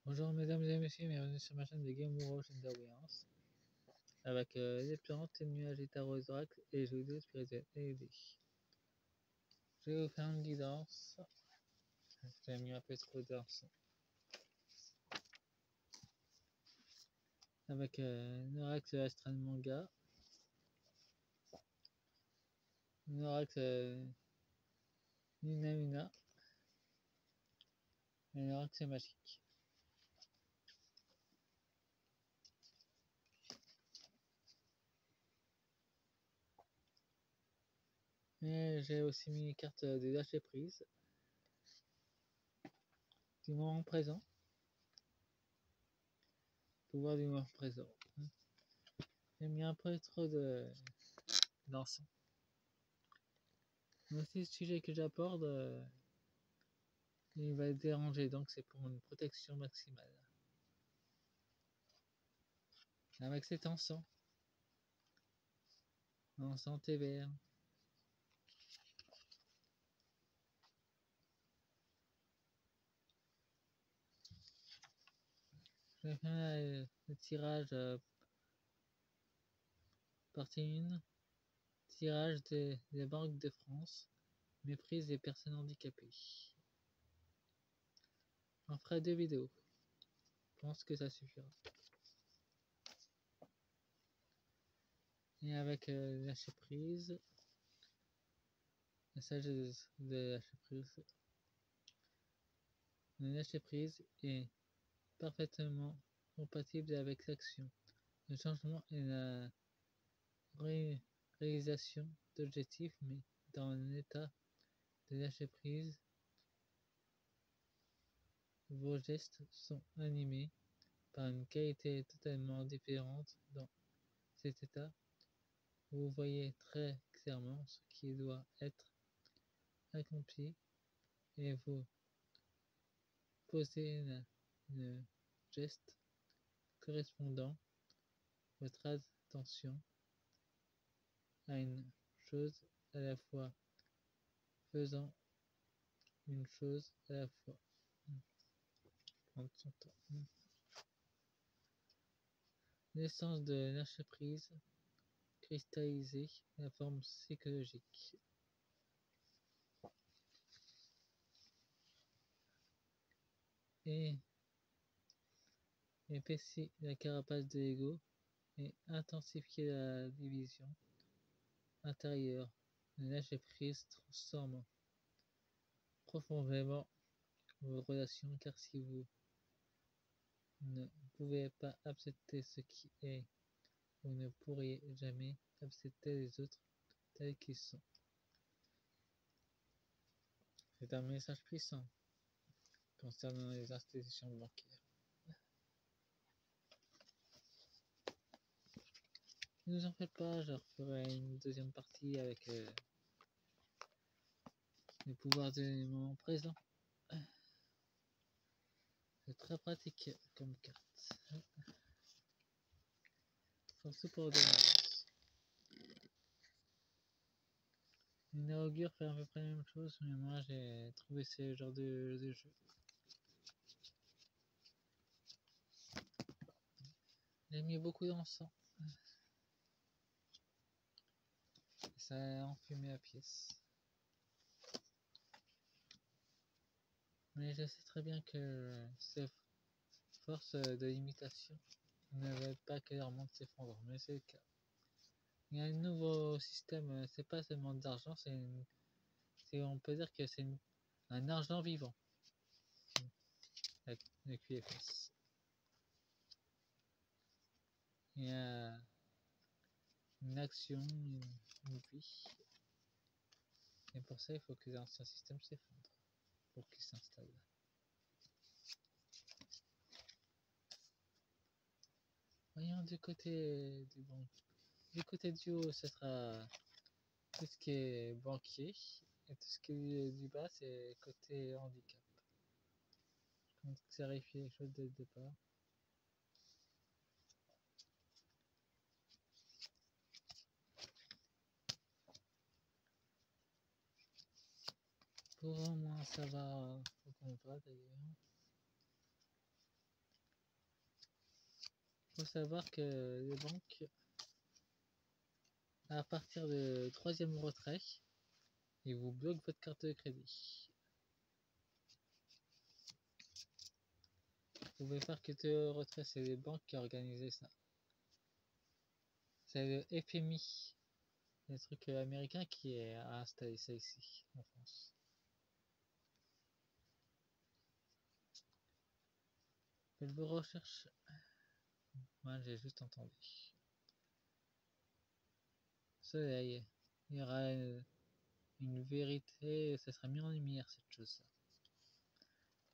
Bonjour mesdames et messieurs, bienvenue sur ma chaîne de Game Rouge d'Alliance avec les plantes, les nuages et tarot oracle et jeux vidéo spirituels et aidés. Je vais vous faire une guidance. J'ai mis un peu trop d'or avec un oracle astral manga, un oracle Nina et un oracle magique. Et j'ai aussi mis une carte de lâcher prise du moment présent. Pouvoir du moment présent. J'ai mis un peu trop d'encens. Mais aussi le sujet que j'apporte, il va être dérangé, donc c'est pour une protection maximale. Avec cet encens TVR. Je vais faire le tirage partie 1. Tirage des banques de France. Méprise des personnes handicapées. On fera 2 vidéos. Je pense que ça suffira. Et avec lâcher prise. La sagesse de lâcher prise. Le lâcher prise est parfaitement compatible avec l'action, le changement et la réalisation d'objectifs, mais dans un état de lâcher prise, vos gestes sont animés par une qualité totalement différente. Dans cet état, vous voyez très clairement ce qui doit être accompli et vous posez le geste correspondant votre attention à une chose à la fois, faisant une chose à la fois. Prendre son temps. L'essence de lâcher prise, cristalliser la forme psychologique. Et épaissit la carapace de l'ego et intensifier la division intérieure. Le lâcher prise transforme profondément vos relations, car si vous ne pouvez pas accepter ce qui est, vous ne pourriez jamais accepter les autres tels qu'ils sont. C'est un message puissant concernant les institutions bancaires. Ne vous en faites pas, je referai une deuxième partie avec les pouvoirs du moment présent. C'est très pratique comme carte. Surtout pour dominance. Une augure fait à peu près la même chose, mais moi j'ai trouvé ce genre de jeu. J'ai mis beaucoup d'encens. Ça a enfumé la pièce. Mais je sais très bien que ces forces de limitation ne veulent pas que leur monde s'effondre, mais c'est le cas. Il y a un nouveau système, c'est pas seulement d'argent, on peut dire que c'est un argent vivant, avec le QFS. Il y a une action, une vie. Et pour ça, il faut que l'ancien système s'effondre pour qu'il s'installe. Voyons du côté du banque. Du côté du haut, ce sera tout ce qui est banquier. Et tout ce qui est du bas, c'est côté handicap. Je compte clarifier les choses dès le départ. Pour au moins savoir où on va d'ailleurs. faut savoir que les banques, à partir de 3e retrait, ils vous bloquent votre carte de crédit. Vous pouvez faire que de retrait, c'est les banques qui organisent ça. C'est le FMI, le truc américain qui a installé ça ici, en France. Faites vos recherches. Moi, j'ai juste entendu. Soleil, il y aura une vérité, ça sera mis en lumière cette chose-là.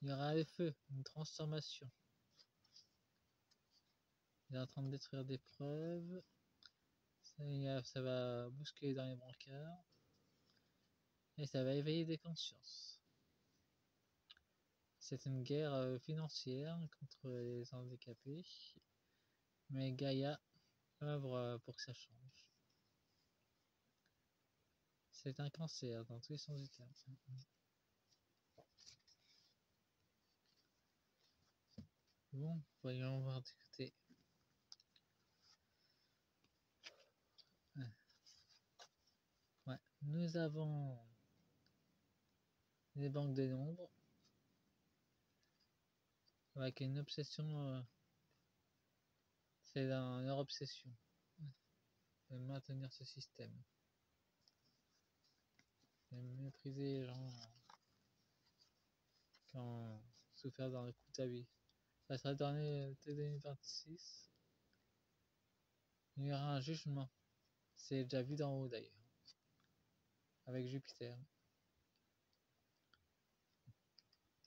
Il y aura le feu, une transformation. Il est en train de détruire des preuves. Ça va bousculer dans les brancards. Et ça va éveiller des consciences. C'est une guerre financière contre les handicapés. Mais Gaïa œuvre pour que ça change. C'est un cancer dans tous les sens du terme. Bon, voyons voir du côté. Ouais, nous avons les banques de nombres avec une obsession. C'est leur obsession de maintenir ce système, de mépriser les gens qui ont souffert dans le coup de sa vie. Ça sera dans les 2026. Il y aura un jugement. C'est déjà vu d'en haut d'ailleurs, avec Jupiter.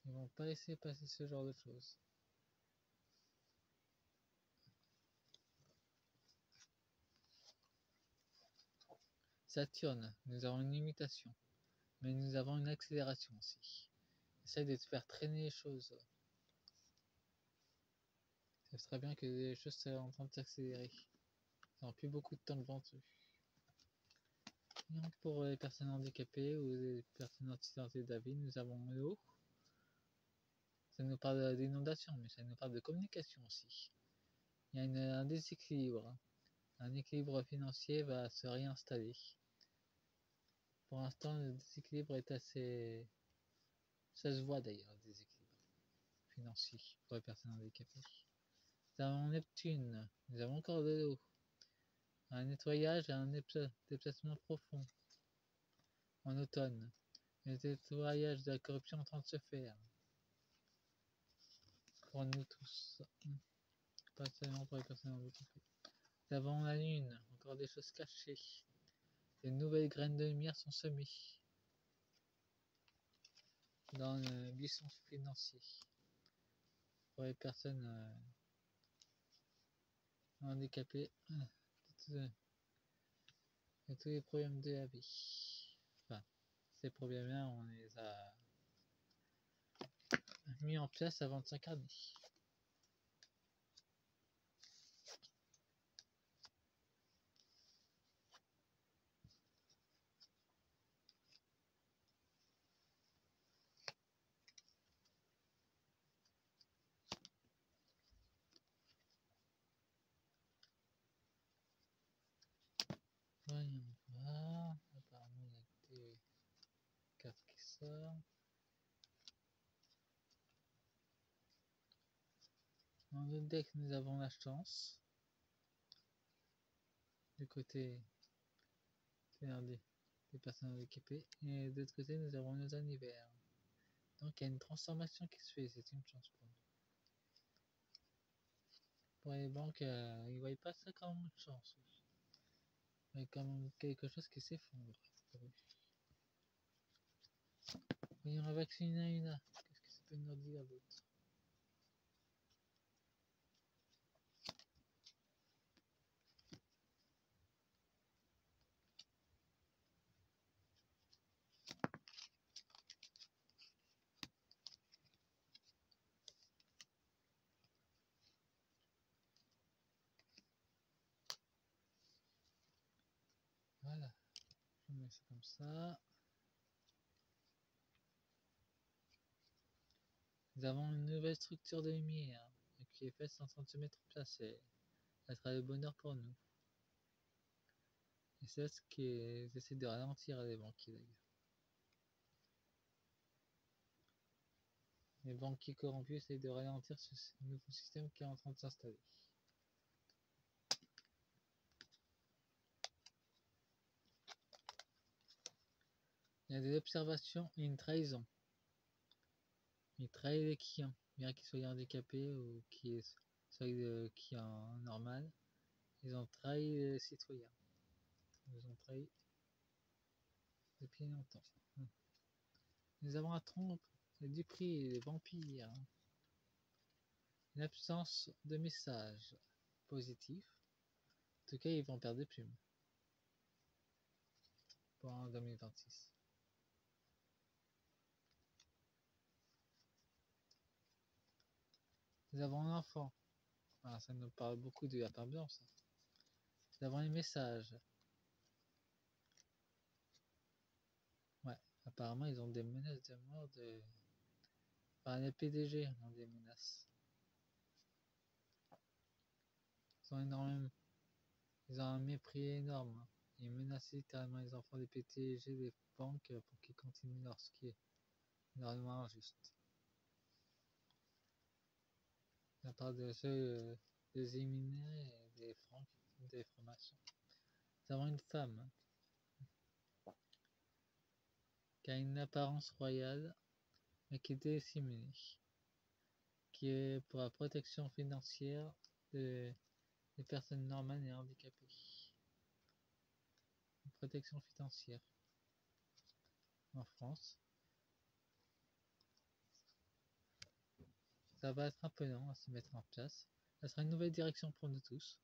Ils vont pas laisser passer ce genre de choses. Saturne, nous avons une limitation, mais nous avons une accélération aussi. Essaye de te faire traîner les choses. Ça serait bien que les choses soient en train de s'accélérer. Ils n'ont plus beaucoup de temps devant eux. Donc pour les personnes handicapées ou les personnes accidentées de la vie, nous avons l'eau. Ça nous parle d'inondation, mais ça nous parle de communication aussi. Il y a un déséquilibre. Un équilibre financier va se réinstaller. Pour l'instant, le déséquilibre est assez... Ça se voit d'ailleurs, le déséquilibre financier pour les personnes handicapées. Nous avons Neptune. Nous avons encore de l'eau. Un nettoyage et un déplacement profond. En automne. Le nettoyage de la corruption est en train de se faire. Pour nous tous. Pas seulement pour les personnes handicapées. Nous avons la lune. Encore des choses cachées. De nouvelles graines de lumière sont semées dans le buisson financier pour les personnes handicapées de tous les problèmes de la vie. Enfin, ces problèmes-là, on les a mis en place avant de s'incarner. Voyons voir. Apparemment, il y a des cartes qui sortent. Dans le deck, nous avons la chance. Du côté des personnes handicapées. Et de l'autre côté, nous avons nos univers. Donc, il y a une transformation qui se fait. C'est une chance pour nous. Pour les banques, ils ne voient pas ça comme une chance. Mais comme quelque chose qui s'effondre. Voyons la vaccinina. Qu'est-ce que ça peut nous dire d'autre? Voilà. Je mets ça comme ça. Nous avons une nouvelle structure de lumière qui est faite en train de se mettre en place. ça sera le bonheur pour nous. Et c'est ce qui essaie de ralentir les banquiers d'ailleurs. Les banquiers corrompus essayent de ralentir ce nouveau système qui est en train de s'installer. Il y a des observations et une trahison. Ils trahissent les clients, bien qu'ils soient handicapés ou qu'ils soient clients normal. Ils ont trahi les citoyens. Ils ont trahi depuis longtemps. Nous avons un trompe, le Dupré, les vampires. Une absence de messages positifs. En tout cas, ils vont perdre des plumes. Pour 2026. Nous avons un enfant. Ah, ça nous parle beaucoup de la part blanche. Ça. Nous avons les messages. Ouais, apparemment, ils ont des menaces de mort de. Enfin, les PDG ont des menaces. Ils ont énormément. Ils ont un mépris énorme. Ils menacent littéralement les enfants des PDG des banques pour qu'ils continuent leur ce qui est normalement injuste. À part de ceux des éminents et des francs, des francs-maçons. Nous avons une femme qui a une apparence royale, mais qui est dissimulée, qui est pour la protection financière des personnes normales et handicapées. Une protection financière en France. Ça va être un peu long à se mettre en place. Ça sera une nouvelle direction pour nous tous.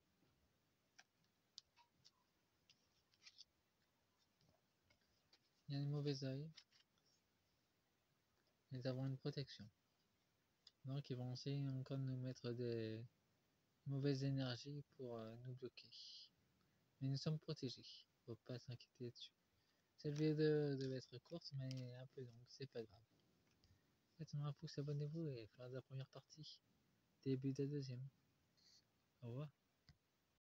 Il y a un mauvais œil. Nous avons une protection. Donc ils vont essayer encore de nous mettre des mauvaises énergies pour nous bloquer. Mais nous sommes protégés. Faut pas s'inquiéter dessus. Cette vidéo devait être courte mais un peu longue, c'est pas grave. Faites-moi un pouce, abonnez-vous et faire la première partie. Début de la deuxième. Au revoir.